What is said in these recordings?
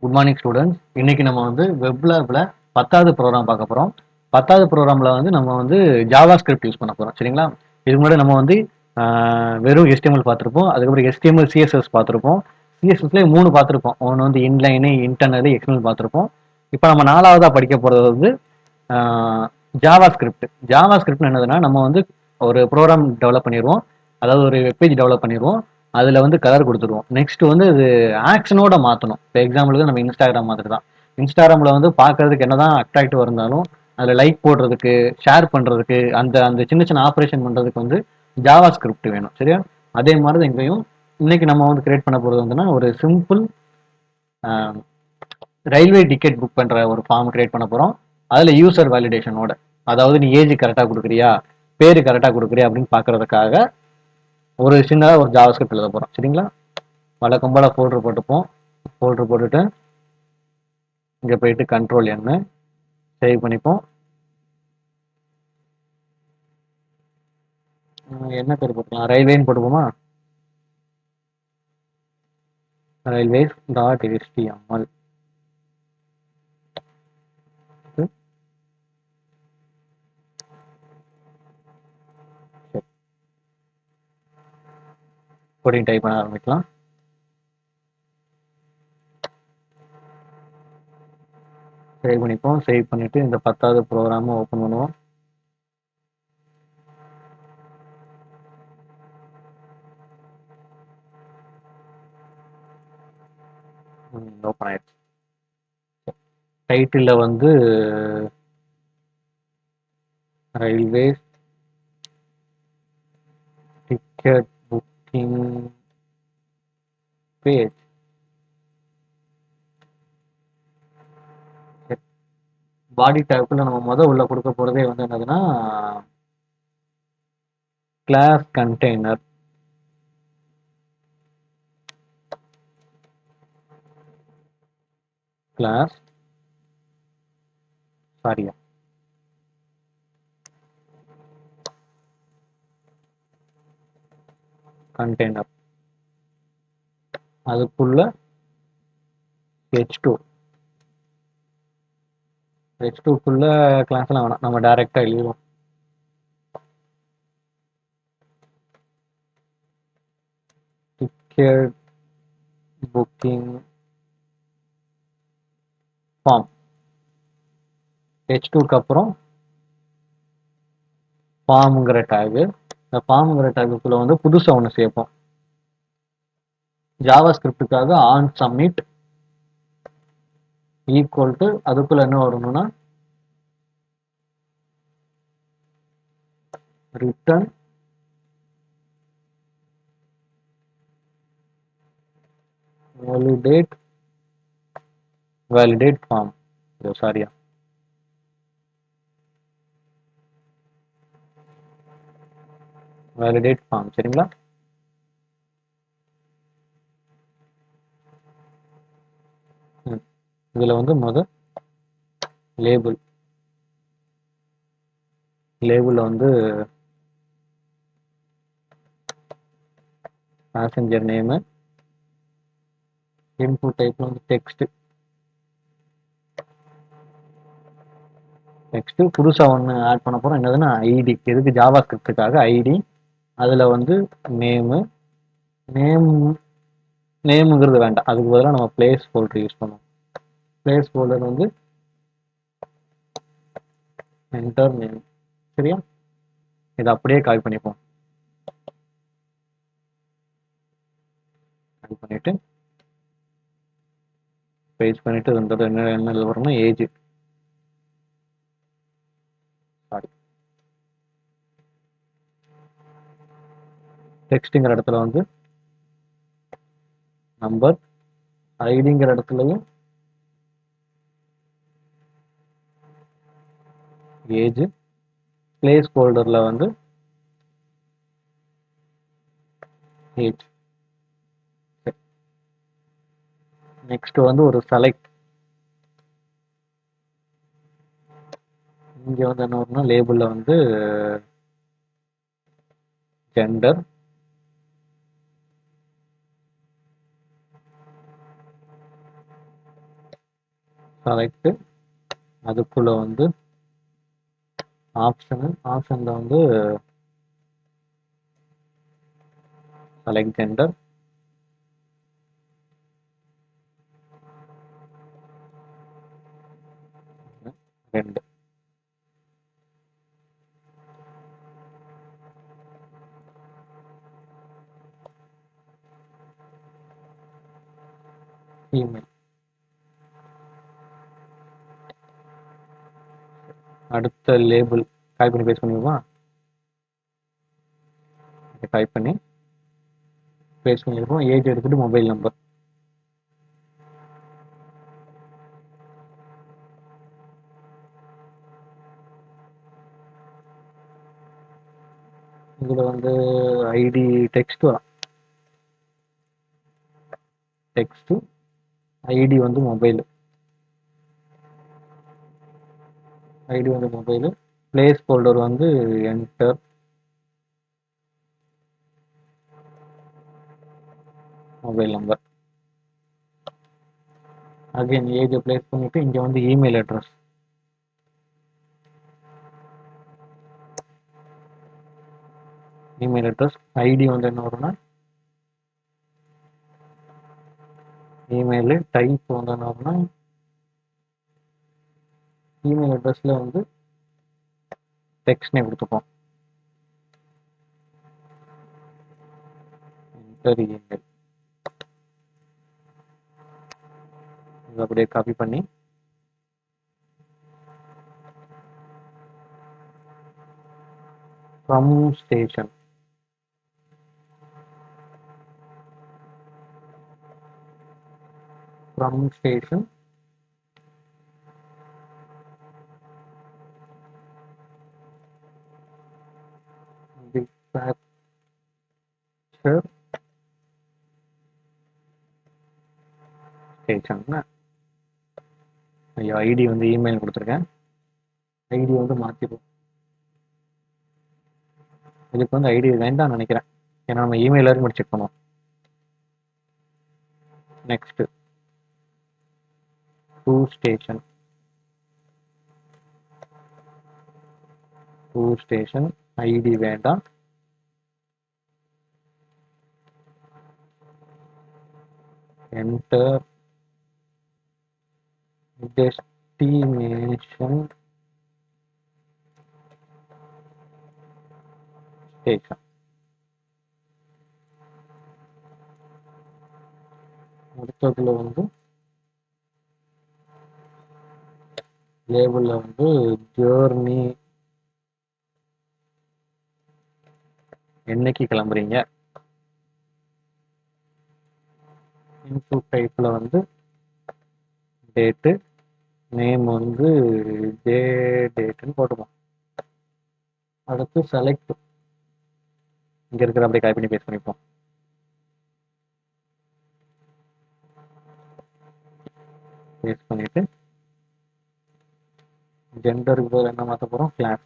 Good morning students. இன்னைக்கு நம்ம வந்து வெப்ல 10வது ப்ரோக்ராம் பார்க்க போகிறோம். 10வது ப்ரோக்ராமில் வந்து நம்ம வந்து ஜாவா ஸ்கிரிப்ட் யூஸ் பண்ண போகிறோம். சரிங்களா? இதுக்கு முன்னாடி நம்ம வந்து வெறும் HTML பார்த்துருப்போம். அதுக்கப்புறம் HTML CSS பார்த்துருப்போம். CSSல 3 பார்த்துருப்போம். ஒன்று வந்து இன்லைனு, இன்டர்னல், எக்ஸ்டர்னல் பார்த்துருப்போம். இப்போ நம்ம 4வதா படிக்க போகிறது வந்து ஜாவா ஸ்கிரிப்ட். ஜாவா ஸ்கிரிப்ட் என்னதுன்னா, நம்ம வந்து ஒரு ப்ரோக்ராம் டெவலப் பண்ணிடுவோம். அதாவது ஒரு வெப்பேஜ் டெவலப் பண்ணிடுவோம். அதில் வந்து கலர் கொடுத்துருவோம். நெக்ஸ்ட் வந்து இது ஆக்ஷனோட மாற்றணும். இப்போ எக்ஸாம்பிளுக்கு நம்ம இன்ஸ்டாகிராம் மாதிரி தான். இன்ஸ்டாகிராமில் வந்து பார்க்கறதுக்கு என்னதான் அட்ராக்டிவ் இருந்தாலும் அதில் லைக் போடுறதுக்கு, ஷேர் பண்ணுறதுக்கு, அந்த அந்த சின்ன சின்ன ஆப்ரேஷன் பண்ணுறதுக்கு வந்து ஜாவா ஸ்கிரிப்ட் வேணும். சரியா? அதே மாதிரி தான் இங்கேயும் இன்னைக்கு நம்ம வந்து கிரியேட் பண்ண போகிறது வந்துன்னா ஒரு சிம்பிள் ரயில்வே டிக்கெட் புக் பண்ணுற ஒரு ஃபார்ம் கிரியேட் பண்ண போகிறோம். அதில் யூசர் வேலிடேஷனோட, அதாவது நீ ஏஜ் கரெக்டாக கொடுக்குறியா, பேர் கரெக்டாக கொடுக்குறியா அப்படின்னு பார்க்கறதுக்காக ஒரு சின்னதாக ஒரு ஜாவா ஸ்கிரிப்ட் எழுத போகிறோம். சரிங்களா? வழக்கம் போல் ஃபோல்டர் போட்டுப்போம். ஃபோல்டர் போட்டுட்டு இங்கே போயிட்டு கண்ட்ரோல் என்ன சேவ் பண்ணிப்போம். என்ன பேர் போட்டுக்கலாம்? ரயில்வேன்னு போட்டுப்போமா? Railways dot HTML. Coding type பண்ண ஆரம்பிக்கலாம். சேவ் பண்ணிப்போம். சேவ் பண்ணிட்டு இந்த 10வது ப்ரோக்ராமை ஓப்பன் பண்ணுவோம். ஓப்பன் ஆயிடுச்சு. டைட்டிலில் வந்து railways ticket booking page. Body டேக்குள்ள நம்ம உள்ள கொடுக்க போறதே வந்து என்னதுன்னா கிளாஸ் கண்டெய்னர். கிளாஸ் சாரியா கண்டெய்னர், அதுக்குள்ள H2. H2க்குள்ள கிளாஸ்லாம் வேணாம், நம்ம டைரக்டா எழுதிடுவோம். Ticket booking form. H2க்கு அப்புறம் ஃபார்முங்கிற டேகு. இந்த ஃபார்முங்கிற டேகுக்குள்ள வந்து புதுசா ஒன்று சேர்ப்போம். ஜாவா ஸ்கிரிப்டுக்காக ஆன் சப்மிட் ஈக்குவல் டு, அதுக்குள்ள என்ன வரணும்னா ரிட்டர்ன் வேலிடேட் ஃபார்ம். சாரியா, வேலிடேட் ஃபார்ம். சரிங்களா? இதுல வந்து லேபிள் லேபிள்ல வந்து பேசஞ்சர் நேமு, இன்புட் டைப்ல வந்து டெக்ஸ்ட். நெக்ஸ்ட் புதுசா ஒன்று ஆட் பண்ண போறோம். என்னதுன்னா ஐடி. எதுக்கு? ஜாவா ஸ்கிரிப்டுக்காக ஐடி. அதுல வந்து நேமு. நேம் நேமுங்கிறது வேண்டாம், அதுக்கு பதிலாக நம்ம பிளேஸ் ஃபோல்டர் யூஸ் பண்ணுவோம். பிளேஸ் ஃபோல்டர் வந்து என்டர் நேம். சரியா? இதை அப்படியே காப்பி பண்ணிப்போம். காப்பி பண்ணிட்டு பேஸ்ட் பண்ணிட்டு என்ன வரணும்னா ஏஜ். சாரி, டெக்ஸ்ட்ங்கிற இடத்துல வந்து நம்பர், ஐடிங்கிற இடத்துலையும் ஏஜ், பிளேஸ் ஹோல்டர்ல வந்து ஏஜ். நெக்ஸ்ட் வந்து ஒரு செலக்ட். இங்க வந்து என்ன வரும்னா லேபிள்ல வந்து ஜெண்டர், செலக்ட், அதுக்குள்ள வந்து ஆப்ஷன்ல வந்து செலக்ட் ஜெண்டர், ரெண்டு இமெயில். அடுத்த லேபிள் காப்பி பண்ணி பேஸ்ட் பண்ணிடுமா? டைப் பண்ணி பேஸ்ட் பண்ணியிருக்கோம். ஏஜ் எடுத்துட்டு மொபைல் நம்பர். இதுல வந்து ஐடி டெக்ஸ்ட் வரும். டெக்ஸ்ட், ஐடி வந்து மொபைல், ஐடி வந்து மொபைல், பிளேஸ் ஹோல்டர் வந்து enter mobile number. Again age place பண்ணிட்டு இங்க வந்து email address. Email address ID வந்து என்ன வரும்னா இமெயில், டைப் வந்து என்ன வரும்னா இமெயில் அட்ரஸ்ல வந்து டெக்ஸ்ட்னே கொடுத்துப்போம். Enter email. இதை அப்படியே காப்பி பண்ணி from station, from station dispatcher station. ஐயோ, ஐடி வந்து இமெயில் கொடுத்துருக்கேன். ஐடி வந்து மாற்றிடுவோம். இதுக்கு வந்து ஐடி வேண்டாம்னு நினைக்கிறேன், ஏன்னா நம்ம இமெயில் வரைக்கும் செக் பண்ணுவோம். Next to station, to station ID வேண்டாம். Enter destination station. அடுத்ததுல வந்து லேபிள்ல வந்து ஜேர்னி, என்னைக்கு கிளம்புறீங்க. இன்புட் டைப்ல வந்து டேட்டு, நேம் வந்து டே டேட்டுன்னு போட்டுப்போம். அடுத்து செலக்ட், இங்க இருக்கிற அப்படியே காப்பி பண்ணி பேஸ்ட் பண்ணிப்போம். பேஸ்ட் பண்ணிட்டு ஜெண்டருக்கு பதில் என்ன மாற்ற போறோம், கிளாஸ்.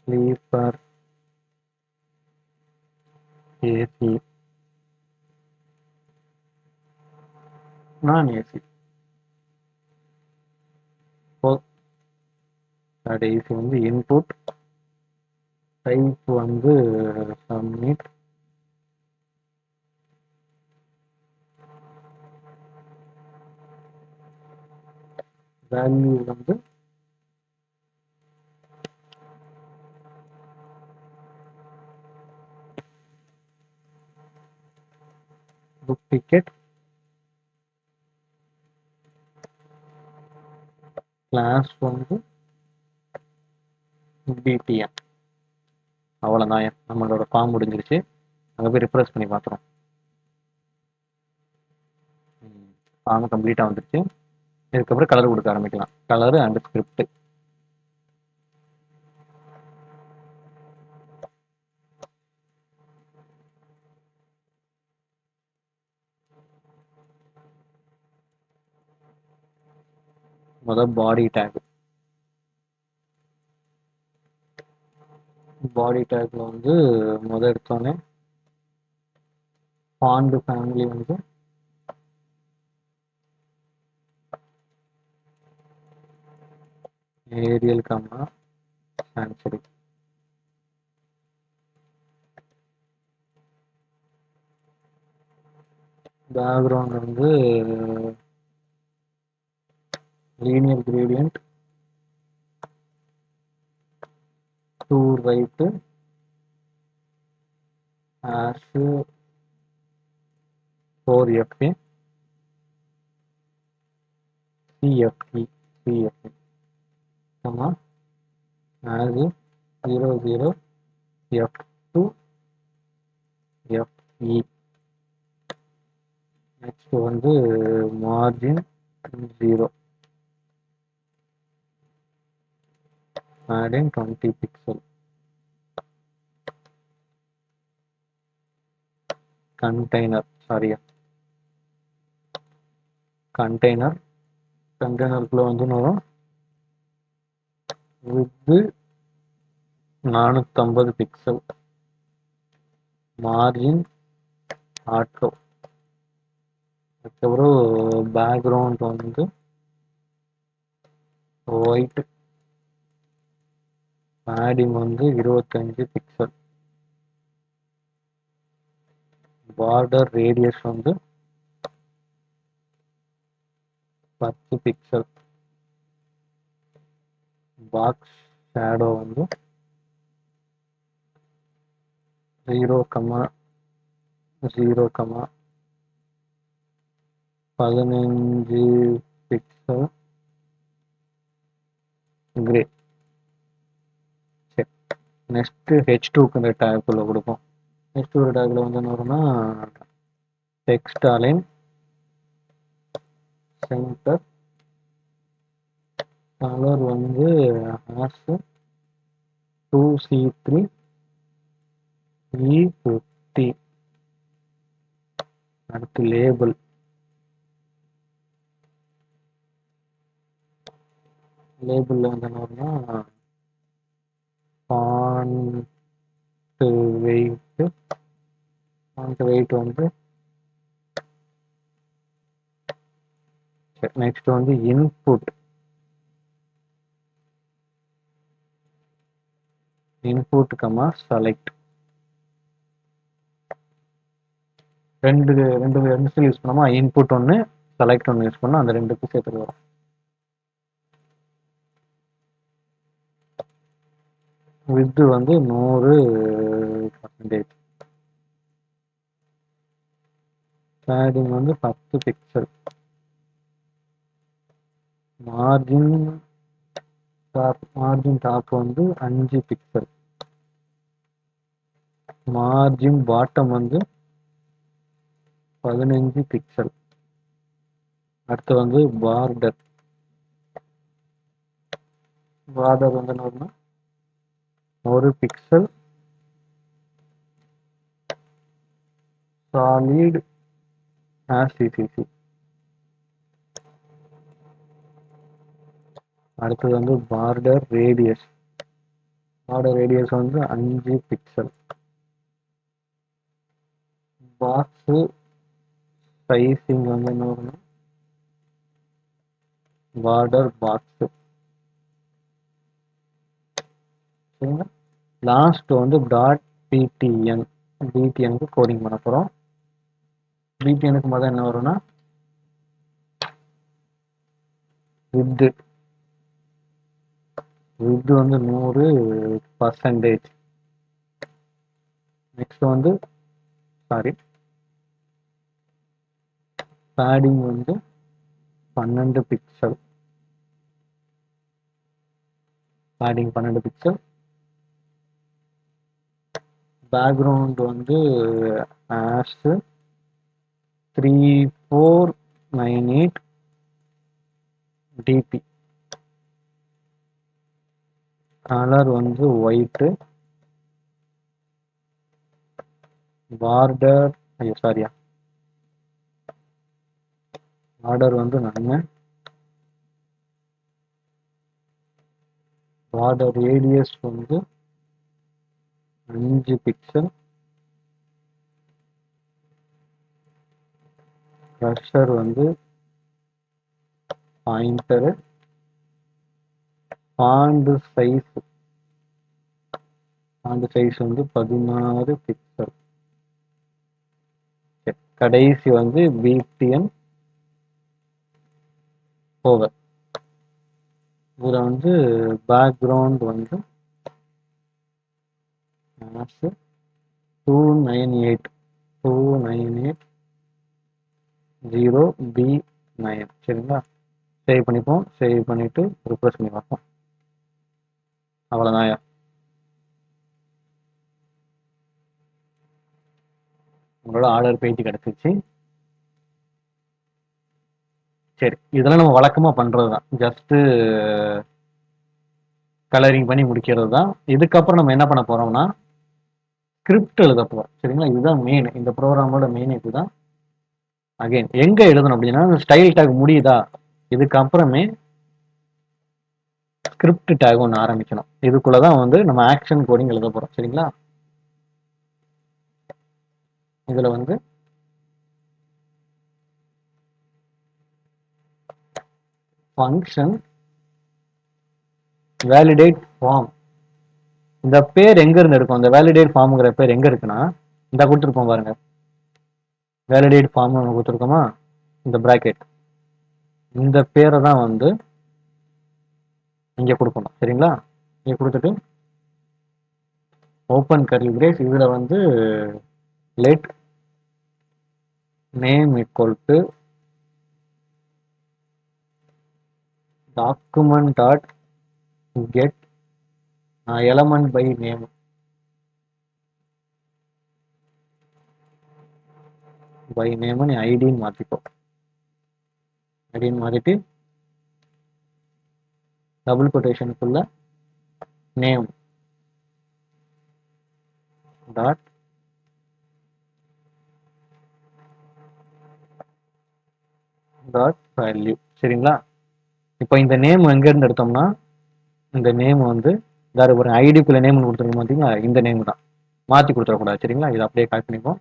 ஸ்லீப்பர், ஏசி, நான் ஏசி. கடைசி வந்து இன்புட் டைப் வந்து சப்மிட், வேல்யூ வந்து புக் டிக்கெட், கிளாஸ் வந்து பிடிஎன். அவ்வளோதான், நம்மளோட ஃபார்ம் முடிஞ்சிருச்சு. அங்கே போய் ரிஃப்ரெஷ் பண்ணி பார்க்குறோம். ஃபார்ம் கம்ப்ளீட்டாக வந்துருச்சு. இதுக்கப்புறம் கலர் கொடுக்க ஆரம்பிக்கலாம். Colour and script. முதல் பாடி டேக், பாடி டேக்ல வந்து எடுத்தோடனே ஃபாண்ட் ஃபேமிலி வந்து ஏரியல் கமா சான்ஸ்கிரிட். பேக்ரவுண்ட் வந்து linear gradient to right ash 4FA CFE comma as 00 F2 FE. Next வந்து மார்ஜின் 0 add in 20 பிக்சல். கண்டெய்னருக்குள்ள வந்து வரும் வித் 450 பிக்சல், மார்ஜின் ஆட்டோ. அதுக்கப்புறம் பேக்ரவுண்ட் வந்து ஒயிட், பேடிங் வந்து 25 பிக்சல், பார்டர் ரேடியஸ் வந்து 10 pixel, box shadow வந்து 0,0,15 pixel grey. சரி, next H2க்கு டேக்குள்ள கொடுப்போம். H2 டேக்ல வந்து என்ன வரும்னா டெக்ஸ்ட் அலைன் சென்டர், கலர் வந்து ஆஷ் 2C3 E50. அடுத்து லேபிள் வந்து என்ன வரும்னா ஃபாண்ட் வெயிட் வந்து. நெக்ஸ்ட் வந்து இன்புட் கமா செலக்ட். ரெண்டு யூஸ் பண்ணாமா, இன்புட் ஒன்று செலக்ட் ஒன்று யூஸ் பண்ணால் அந்த ரெண்டுக்கும் சேர்த்து வரும். வித் வந்து 100%, பேடிங் வந்து 10 பிக்சல், மார்ஜின் டாப் வந்து 5 பிக்சல், மார்ஜின் பாட்டம் வந்து 15 பிக்சல். அடுத்து வந்து பார்டர் வந்து என்ன, 1 பிக்சல், சாலிட் ACCC. அடுத்தது வந்து பார்டர் ரேடியஸ் வந்து 5 பிக்சல், பாக்ஸ் சைசிங் வந்து என்ன வரும்னா பார்டர் பாக்ஸ். சரிங்களா. லாஸ்ட் வந்து டாட் பிடிஎனுக்கு கோடிங் பண்ண போகிறோம். பிடிஎனுக்கு முதல்ல என்ன வரும்னா வித் வந்து 100%. நெக்ஸ்ட் வந்து பேடிங் வந்து 12 பிக்சல், பேக்ரவுண்ட் வந்து ஆஷ் 3498 DP, கலர் வந்து ஒயிட், பார்டர் வந்து பார்டர் ரேடியஸ் வந்து 5 பிக்சல். கர்சர் வந்து பாயிண்டர். ஃபாண்ட் சைஸ் வந்து 16 பிக்சல். கடைசி வந்து பிடிஎன் ஓவர். இதுல வந்து பேக்ரவுண்ட் வந்து 298 சரிங்களா? சேவ் பண்ணிப்போம். சேவ் பண்ணிட்டு ரிஃப்ரெஷ் பண்ணி பார்ப்போம். அவ்வளோதான். உங்களோட ஆர்டர் பேஜ் கிடைச்சிச்சு. சரி, இதெல்லாம் நம்ம வழக்கமா பண்றதுதான். ஜஸ்ட் கலரிங் பண்ணி முடிக்கிறது தான். இதுக்கப்புறம் நம்ம என்ன பண்ண போறோம்னா ஸ்கிரிப்ட் எழுத போறோம். சரிங்களா? இதுதான் மெயின். இந்த ப்ரோக்ராமோட மெயின் இதுதான். அகைன் எங்க எழுதணும் அப்படின்னா ஸ்டைல் டேக் முடியுதா, இதுக்கப்புறமே ஸ்கிரிப்ட் டேக் ஒன்று ஆரம்பிக்கணும். இதுக்குள்ளதான் வந்து நம்ம ஆக்ஷன் கோடிங் எழுத போறோம். சரிங்களா? இதுல வந்து ஃபங்க்ஷன் வேலிடேட் ஃபார்ம். இந்த பேர் எங்க இருந்து இருக்கும்? இந்த வேலிடேட் ஃபார்ம்ங்கிற பேர் எங்க இருக்குன்னா இந்த கொடுத்துருப்போம் பாருங்க. வேலிடேட் ஃபார்ம் கொடுத்துருக்கோமா, இந்த பிராக்கெட், இந்த பேரை தான் வந்து இங்க கொடுக்கணும். சரிங்களா? இங்க கொடுத்துட்டு ஓப்பன் கர்லி பிரேஸ். இதுல வந்து let name equal to document dot get element by name. By name நீ ஐடின்னு மாத்திக்கோ. ஐடின்னு மாத்திட்டு டபுள் கொட்டேஷனுக்குள்ள நேம் டாட் டாட் வேல்யூ. சரிங்களா? இப்போ இந்த நேம் எங்க இருந்து எடுத்தோம்னா இந்த நேம் வந்து வேற ஒரு ஐடிக்குள்ள நேம் கொடுத்துருக்கோம் பார்த்தீங்களா, இந்த நேம் தான். மாத்தி கொடுத்துடக்கூடாது. சரிங்களா? இதை அப்படியே காப்பி பண்ணிப்போம்.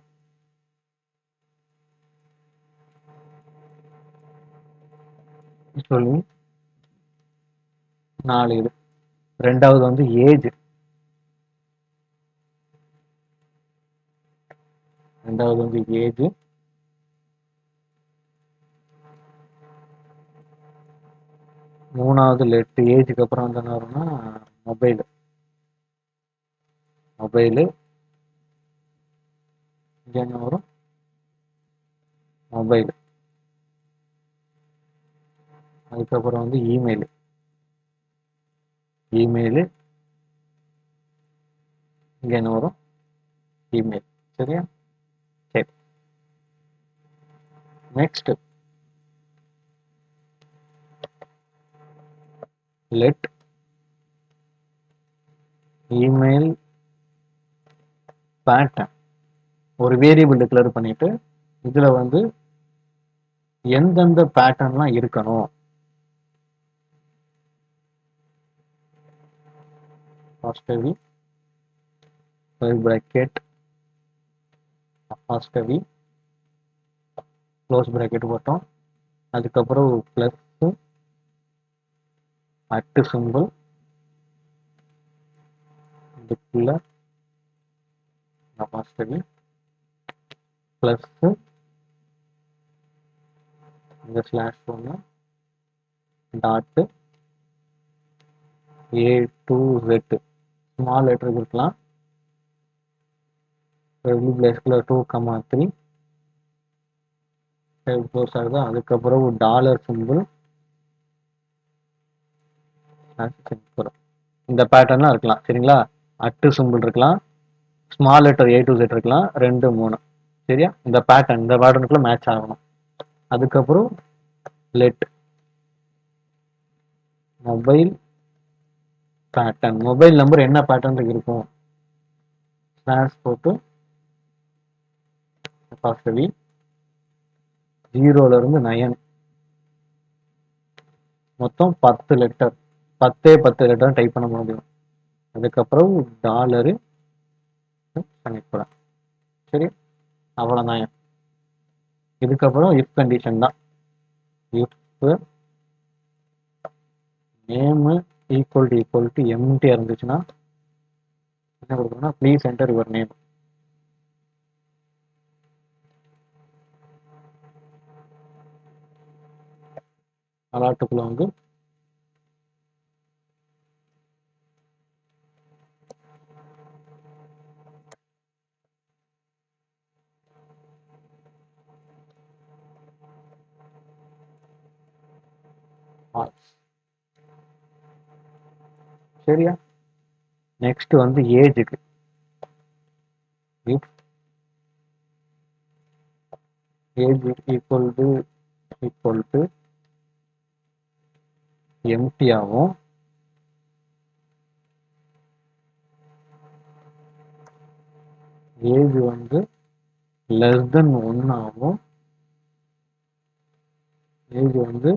சொல்லி 4 இது. ரெண்டாவது வந்து ஏஜ். ரெண்டாவது வந்து ஏஜ். மூணாவது லெட். ஏஜுக்கு அப்புறம் வந்து என்ன வரும்னா மொபைல். மொபைலு இங்க என்ன வரும்? மொபைல். அதுக்கப்புறம் வந்து இமெயில். இமெயில் இங்க என்ன வரும்? இமெயில். சரியா? சரி. Next let email pattern. ஒரு வேரியபிள் டிக்ளேர் பண்ணிட்டு இதுல வந்து எந்தெந்த பேட்டர்ன்லாம் இருக்கணும். apostrophe bracket apostrophe close bracket போட்டோம். அதுக்கப்புறம் பிளஸ் அட்டு சிம்பிள் இதுக்குள்ள apostrophe பிளஸ் இந்த ஸ்லாஷ் ஒன்று dot A to Z. Small letter இருக்கலாம். பிளேஸ்க்குள்ள 2,3 க்ளோஸ் ஆகுது. அதுக்கப்புறம் டாலர் சிம்பிள். இந்த பேட்டர்ன்லாம் இருக்கலாம். சரிங்களா? அட்டு சிம்பிள் இருக்கலாம். Small letter A to Z இருக்கலாம். 2, 3. சரியா? இந்த பேட்டர்னுக்குள்ள மேட்ச் ஆகணும். அதுக்கப்புறம் let mobile pattern. Mobile number என்ன பேட்டர்ன் இருக்கும்? ஸ்லாஷ் போட்டு apostrophe 0ல இருந்து 9 மொத்தம் 10 லெட்டர். 10 லெட்டர் டைப் பண்ண முடியும். அதுக்கப்புறம் டாலரு கனெக்ட் போகிறேன். சரி, அவ்வளோதான். இதுக்கப்புறம் இஃப் கண்டிஷன் தான். இஃப் நேமு ஈக்குவல் டு எம்டியாக இருந்துச்சுன்னா என்ன கொடுக்கணும்னா ப்ளீஸ் என்டர் யுவர் நேம். அலாட்டுக்குள்ள வந்து சரியா. நெக்ஸ்ட் வந்து ஏஜுக்கு இஃப் ஏஜ் ஈக்குவல் டு எம்டியாகவும் ஏஜ் வந்து லெஸ் தென் 1 ஆகும். ஏஜ் வந்து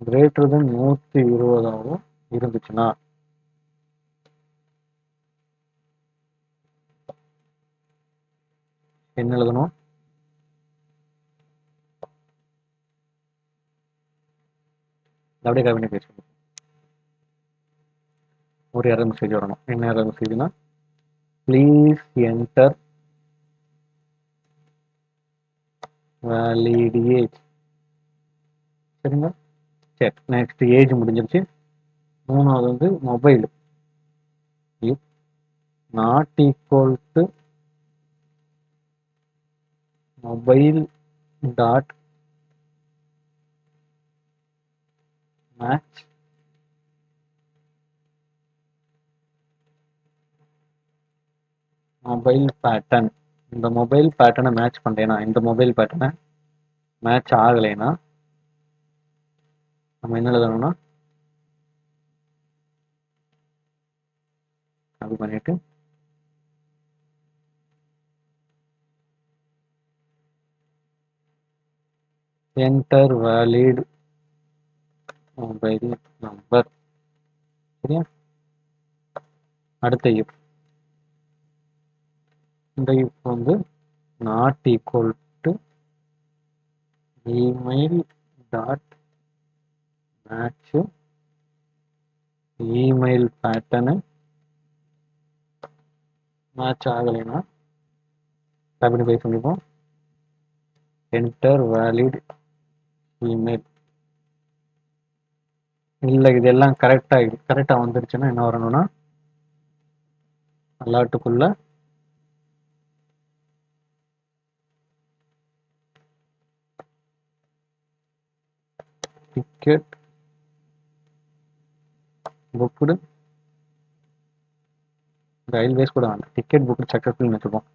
கிரேட்டர் தென் 120 இருந்துச்சுன்னா என்ன எழுதணும்? அப்படியே கவனி பேசணும். ஒரு எரர் மெசேஜ் வரணும். என்ன எரர் மெசேஜ்னா ப்ளீஸ் என்டர் வேலிட் ஏஜ். சரிங்களா. சரி, நெக்ஸ்ட் ஏஜ் முடிஞ்சிருச்சு. மூணாவது வந்து mobile. If not equal to mobile dot match mobile pattern. இந்த மொபைல் பேட்டர்னை மேட்ச் பண்றேன்னா, இந்த மொபைல் பேட்டர்னை மேட்ச் ஆகலைன்னா நம்ம என்ன எழுதணும்னா அது பண்ணிட்டு என்டர் வேலிட் மொபைல் நம்பர். சரியா. அடுத்த இஃப். இந்த இஃப் வந்து not equal to email dot match email pattern match ஆகலைன்னா அப்படின்னு போய் சொல்லிப்போம் என்டர் வேலிட் இமெயில். இல்லை, இதெல்லாம் கரெக்டா வந்துருச்சுன்னா என்ன வரணும்னா அலாட்டுக்குள்ள டிக்கெட் புக்டு ரயில்வேஸ் கூட வேண்டாம், டிக்கெட் புக்டு சக்ஸஸ்ஃபுல்னு வச்சுப்போம்.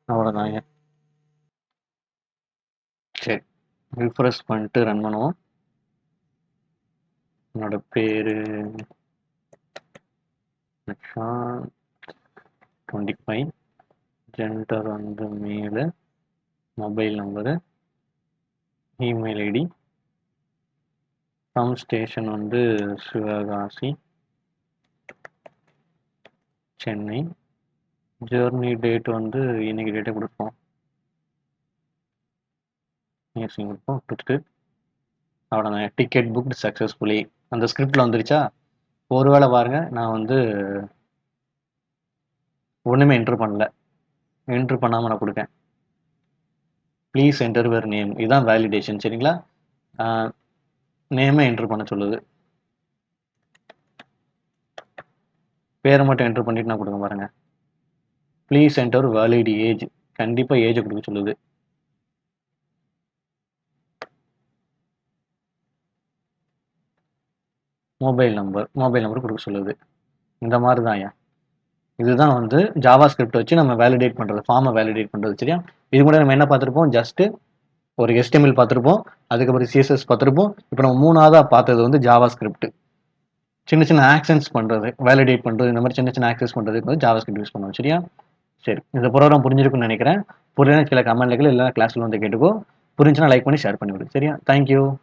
அவ்வளோதாங்க. சரி, ரிஃப்ரெஷ் பண்ணிட்டு ரன் பண்ணுவோம். என்னோட பேரு 25, ஜெண்டர் வந்து male, mobile number, email ID, from station வந்து சிவகாசி சென்னை, ஜேர்னி டேட் வந்து இன்னைக்கு டேட்டை கொடுப்போம், கொடுப்போம் கொடுத்துட்டு அவ்வளோதான். டிக்கெட் புக்டு சக்ஸஸ்ஃபுல்லி அந்த ஸ்கிரிப்டில் வந்துருச்சா. ஒருவேளை பாருங்க, நான் வந்து ஒன்றுமே என்ட்ரு பண்ணல, என்ட்ரு பண்ணாமல் நான் கொடுக்கேன் ப்ளீஸ் என்டர் யுவர் நேம். இதுதான் வேலிடேஷன். சரிங்களா. நேமை என்ட்ரு பண்ண சொல்லுது, பேரை மட்டும் என்ட்ரு பண்ணிட்டு நான் கொடுக்க பாருங்க. ப்ளீஸ் என்டர் வேலிட் ஏஜ், கண்டிப்பாக ஏஜை கொடுக்க சொல்லுது. மொபைல் நம்பர் கொடுக்க சொல்லுது. இந்த மாதிரி தான் ஐயா. இதுதான் வந்து ஜாவா ஸ்கிரிப்ட் வச்சு நம்ம வேலிடேட் பண்ணுறது, ஃபார்மை வேலிடேட் பண்ணுறது. சரியா. இது கூட நம்ம என்ன பார்த்துருப்போம், ஜஸ்ட்டு ஒரு HTML பார்த்துருப்போம், அதுக்கப்புறம் CSS பார்த்துருப்போம். இப்போ நம்ம மூணாவதாக பார்த்தது வந்து ஜாவா ஸ்கிரிப்ட். சின்ன சின்ன ஆக்ஷன்ஸ் பண்றது, வேலிடேட் பண்றது, இந்த மாதிரி சின்ன சின்ன ஆக்சஸ் பண்றதுக்கு வந்து ஜாவாஸ்கிரிப்ட் யூஸ் பண்ணுவோம். சரியா? சரி. இந்த ப்ரோகிராம் புரிஞ்சிருக்கும்னு நினைக்கிறேன். புரியலனா கீழ கமெண்ட்ல கேளு, இல்லைனா கிளாஸ்ல வந்து கேட்டுக்கோ. புரிஞ்சுச்சுனா லைக் பண்ணி ஷேர் பண்ணி விடு. சரியா? Thank you.